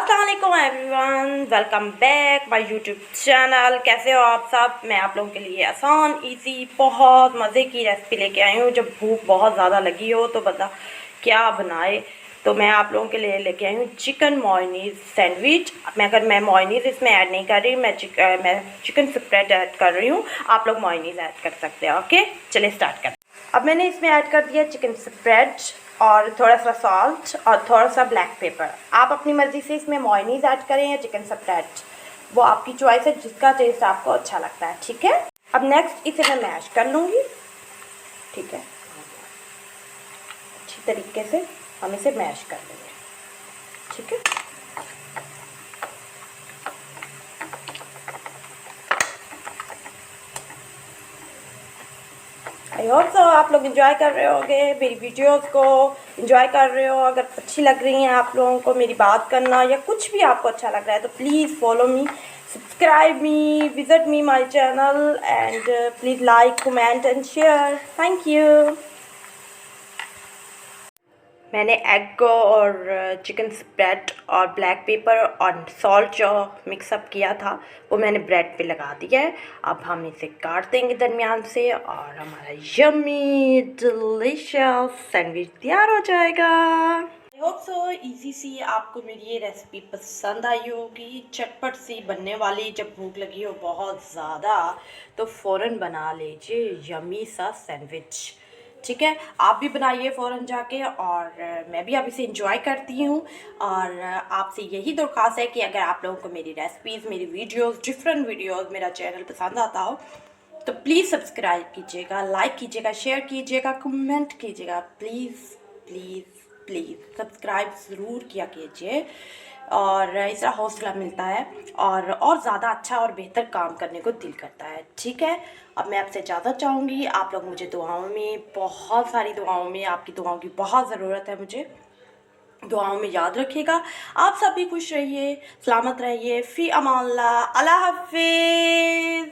अस्सलामुअलैकुम everyone, welcome back my YouTube channel. कैसे हो आप सब? मैं आप लोगों के लिए आसान इजी बहुत मज़े की रेसिपी लेके आई हूँ। जब भूख बहुत ज़्यादा लगी हो तो बता क्या बनाए, तो मैं आप लोगों के लिए लेके आई हूँ चिकन मोयनीज़ सैंडविच। मैं मोयनीज़ इसमें ऐड नहीं कर रही, मैं चिकन स्प्रेड ऐड कर रही हूँ। आप लोग मोयनीज़ ऐड कर सकते हैं। ओके, चलिए स्टार्ट करते हैं। अब मैंने इसमें ऐड कर दिया चिकन स्प्रेड और थोड़ा सा सॉल्ट और थोड़ा सा ब्लैक पेपर। आप अपनी मर्ज़ी से इसमें मोयनीज़ ऐड करें या चिकन स्प्रेड, वो आपकी चॉइस है, जिसका टेस्ट आपको अच्छा लगता है। ठीक है, अब नेक्स्ट इसे मैं मैश कर लूँगी। ठीक है, अच्छी तरीके से हम इसे मैश कर लेंगे। ठीक है, आई होप सो आप लोग एंजॉय कर रहे होंगे मेरी वीडियोस को, एंजॉय कर रहे हो। अगर अच्छी लग रही हैं आप लोगों को मेरी बात करना या कुछ भी आपको अच्छा लग रहा है तो please follow me, subscribe me, visit me my channel and please like, comment and share. Thank you. मैंने एग और चिकन स्प्रेड और ब्लैक पेपर और सॉल्ट जो मिक्सअप किया था वो मैंने ब्रेड पे लगा दिया है। अब हम इसे काट देंगे दरमियान से और हमारा यम्मी डिलीशियस सैंडविच तैयार हो जाएगा। आई होप सो इजी सी आपको मेरी ये रेसिपी पसंद आई होगी। चटपट सी बनने वाली, जब भूख लगी हो बहुत ज़्यादा तो फ़ौरन बना लीजिए यम्मी सा सैंडविच। ठीक है, आप भी बनाइए फ़ौरन जाके। और मैं भी अब इसे इंजॉय करती हूँ। और आपसे यही दरख्वास्त है कि अगर आप लोगों को मेरी रेसिपीज़, मेरी वीडियोस, डिफरेंट वीडियोस, मेरा चैनल पसंद आता हो तो प्लीज़ सब्सक्राइब कीजिएगा, लाइक कीजिएगा, शेयर कीजिएगा, कमेंट कीजिएगा। प्लीज़ प्लीज़ प्लीज़ सब्सक्राइब ज़रूर किया कीजिए, और इसका हौसला मिलता है और ज़्यादा अच्छा और बेहतर काम करने को दिल करता है। ठीक है, अब मैं आपसे इजाज़त चाहूँगी। आप लोग मुझे दुआओं में, बहुत सारी दुआओं में, आपकी दुआओं की बहुत ज़रूरत है मुझे। दुआओं में याद रखिएगा। आप सब भी खुश रहिए, सलामत रहिए। फ़ी अमान अल्लाह, अल्लाह हाफ़िज़।